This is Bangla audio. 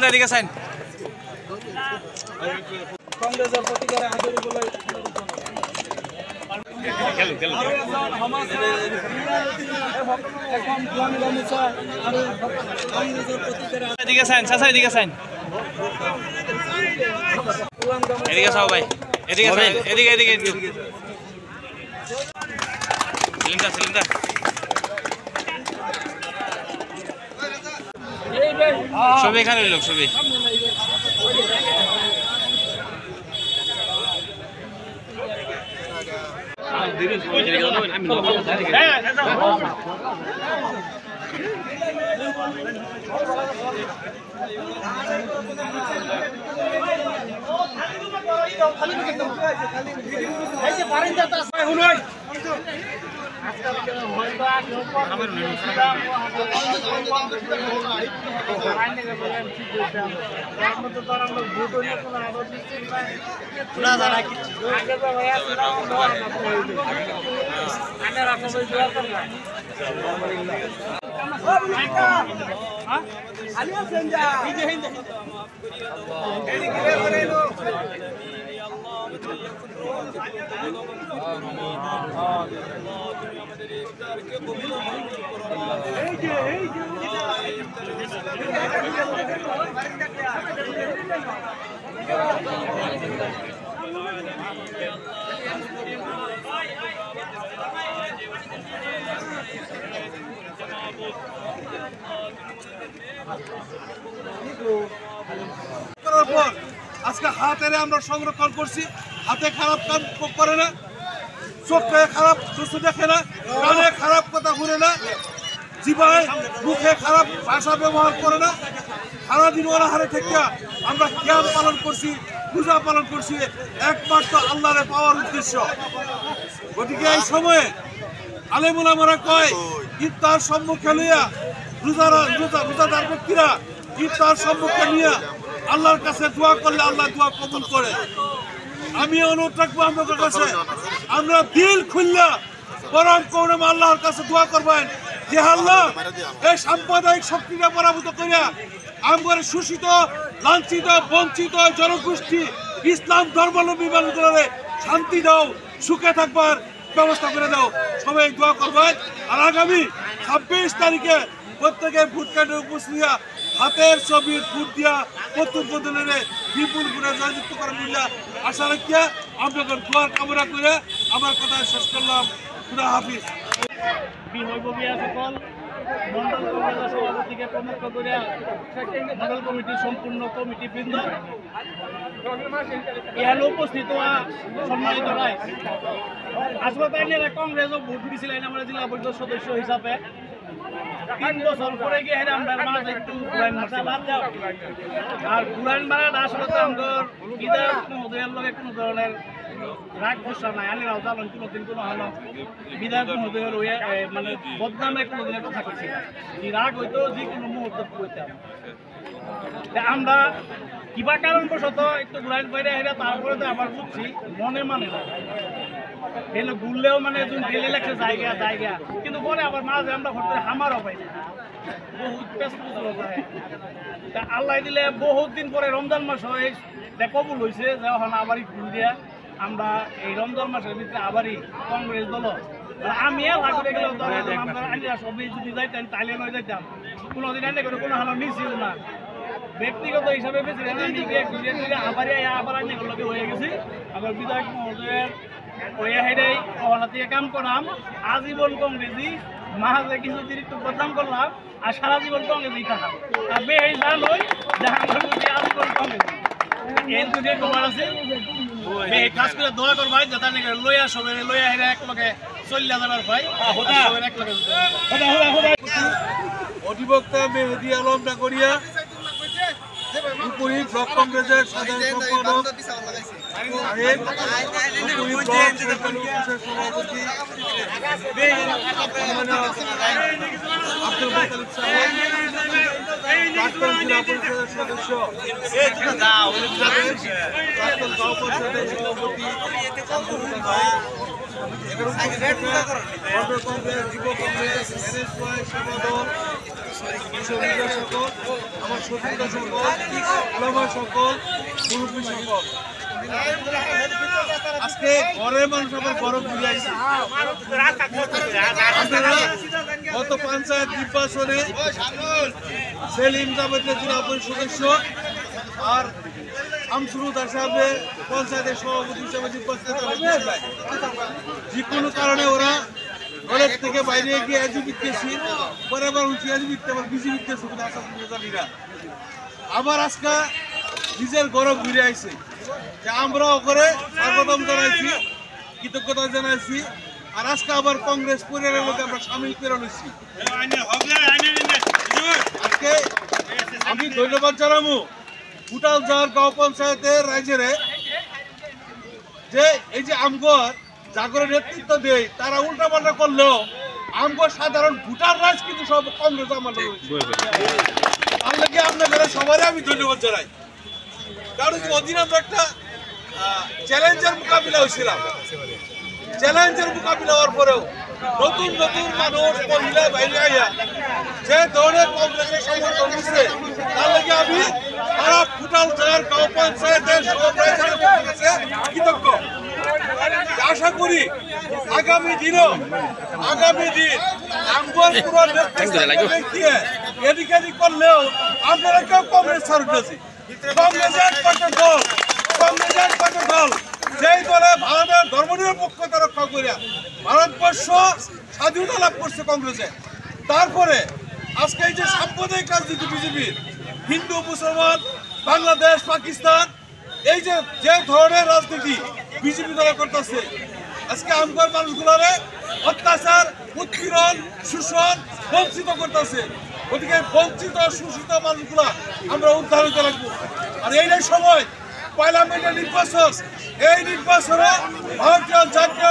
এদিকে সাইন কংগ্রেসের প্রতিকারে হাজারি বলে এদিকে সাইন চাচা এদিকে সাইন এদিকে সব ভাই এদিকে এদিকে এদিকে সিলিন্ডার সিলিন্ডার সবই এখানে লোক সবই আজকে হাতেরে আমরা সংরক্ষণ করছি হাতে খারাপ কাম করে না চোখে খারাপ দৃশ্য দেখে না কানে খারাপ কথা শুনে না জিভায় মুখে খারাপ ভাষা ব্যবহার করে না সারাদিন ওরা হারে থেকে আমরা জ্ঞান পালন করছি পূজা পালন করছি একমাত্র আল্লাহরে পাওয়ার উদ্দেশ্য গতিকে এই সময়ে আলেমুলামারা কয় ইফতার সম্মুখে লইয়া রোজাদার ব্যক্তিরা ইফতার সম্মুখে নিয়ে আল্লাহর কাছে দোয়া করলে আল্লাহ দোয়া কবুল করে আমি অনুরোধ রাখবো আপনাদের কাছে আমরা দিল খুললা পরম করুণা আল্লাহর কাছে দোয়া করবেন যে আল্লাহ এই সাম্প্রদায়িক শক্তিটা পরাভূত করিয়া আমাদের শোষিত লাঞ্ছিত বঞ্চিত জনগোষ্ঠী ইসলাম ধর্মাবলম্বী মানুষগুলোরে শান্তি দাও সুখে থাকবার ব্যবস্থা করে দাও সবাই দোয়া করবেন আর আগামী 26 তারিখে প্রত্যেকে ভোট কেন্দ্রে উপস্থিত হাতের ছবির ভোট দিয়া প্রত্যেক বদলের বিপুল ভোটে জয়যুক্ত করার মূল্য আশা রাখিয়া আপনাদের দোয়ার কামনা করে আমার কথা শেষ করলাম খুদা হাফিজ সকল মন্ডল কংগ্রেসের সভাপতিকে প্রমুখ করে মন্ডল কমিটির সম্পূর্ণ কমিটি বৃন্দ এখানে উপস্থিত হওয়া সম্মানিত রায় আসলে তাই নিয়ে কংগ্রেসও ভোট দিয়েছিলেন আমরা জেলা পরিষদ সদস্য হিসাবে 3 বছর পরে গিয়ে আমরা মাঝে একটু পুরান ভাষা বাদ দাও আর পুরান ভাড়াটা আসলে তো আমাদের বিধায়ক মহোদয়ের লগে কোনো ধরনের রাগ গুসা নাই আমি রাজালন কোনোদিন কোনো হলো বিধায়ক মহোদয়ের মানে বদনামে কোনোদিন কথা কইছি না এই রাগ হইতো যে কোনো মুহূর্তে কইতাম আমরা কিবা কারণবশত একটু ঘুরাইল বাইরে হেরা তারপরে তো আবার বুঝছি মনে মানে না এলে ঘুরলেও মানে ডেলি লাগছে জায়গা কিন্তু পরে আবার মাঝে আমরা হঠাৎ হামারও পাই না বহুত ব্যস্ত আল্লাহ দিলে বহুত দিন পরে রমজান মাস হয় কবুল হয়েছে যে এখন আবারই ঘুর দিয়া আমরা এই রমজান মাসের ভিতরে আবারই কংগ্রেস দল আমি লাগবে গেলে আমরা আনিরা সবাই যদি যাইতেন তাইলে নয় যাইতাম কোনোদিন এনে করে কোনো হালো মিছিল না ব্যক্তিগত হিসাবে আবার আইনগুলোকে হয়ে গেছি আবার বিধায়ক মহোদয়ের হয়ে হেঁটেই ওখানা থেকে কাম করলাম আজীবন কংগ্রেসি মাঝে কিছু অতিরিক্ত বদনাম করলাম আর সারা জীবন কংগ্রেসই থাকা আর বেশ জান হই আজীবন কংগ্রেসি এই দুটো খবর আছে কাজ করে দোয়া করবাই যাতে লইয়া সবাই লইয়া হেরে এক লগে 40,000 ভাই এক লগে অধিবক্তা মেহেদি আলম ডাকরিয়া উপরি ব্লক কংগ্রেসের সাধারণ সম্পাদক সভাপতি আব্দুল মুতালিব সাহেব প্রাক্তন জেলা পরিষদের সদস্য প্রাক্তন গাঁও পরিষদের সভাপতি কংগ্রেস যুব কংগ্রেস এনএসওয়াই সেবা দল সকল, আমার শত্রুতা সকল, ওলামা সকল, মুরব্বী সকল। আজকে ঘরের মানুষ আবার বড় ঘুরে আসছে। আপনারা গত পঞ্চায়েত নির্বাচনে সেলিম জাবেদের জেলা পরিষদ সদস্য আর শামসুল সাহেবের পঞ্চায়েতের সভাপতি হিসেবে নির্বাচিত হয়েছিল। যে কোনো কারণে ওরা দলের থেকে বাইরে গিয়ে এজিবিতেছি, পরে আবার উঠি এজিবিতে আবার বিজিবিতে জানি না। আবার আজকে নিজের গৌরব ঘুরে আইছে যে আমরাও করে স্বাগতম জানাইছি, কৃতজ্ঞতা জানাইছি। আর আজকে আবার কংগ্রেস পরিবারের মধ্যে আমরা সামিল করে নিচ্ছি। আজকে আমি ধন্যবাদ জানাবো ভুটাল জাহার গাঁও পঞ্চায়েতের রাইজেরে যে এই যে আমগর জাগরের নেতৃত্ব দেয়, তারা উল্টা পাল্টা করলেও আমগর সাধারণ ভোটার রাজ কিন্তু সব কংগ্রেস আমাদের তার লাগে আপনাদের সবারই আমি ধন্যবাদ জানাই। কারণ ওদিন আমরা একটা চ্যালেঞ্জের মোকাবিলা হয়েছিলাম। চ্যালেঞ্জের মোকাবিলা হওয়ার পরেও নতুন নতুন মানুষ মহিলা বাইরে আইয়া যে ধরনের কংগ্রেসের সমর্থন দিচ্ছে, তার লাগে আমি সারা ভুটাল জেলার গাঁও পঞ্চায়েতের কৃতজ্ঞ। আশা করি আগামী দিন এদিকে করলেও আপনারা কেউ কংগ্রেস ছাড়তেছি। কংগ্রেস একমাত্র দল যেই দলে ভারতের ধর্মনিরপেক্ষতা রক্ষা করিয়া ভারতবর্ষ স্বাধীনতা লাভ করছে কংগ্রেসে। তারপরে আজকে এই যে সাম্প্রদায়িক রাজনীতি বিজেপির, হিন্দু মুসলমান, বাংলাদেশ পাকিস্তান, এই যে ধরনের রাজনীতি বিজেপি দল করতেছে, আজকে আমগর মানুষগুলোরে অত্যাচার, উৎপীড়ন, শোষণ, বঞ্চিত করতেছে। গতিকে বঞ্চিত শোষিত মানুষগুলা আমরা উদ্ধারিত রাখবো। আর এই সময় পার্লামেন্টের নির্বাচন, এই নির্বাচনে ভারতীয় জাতীয়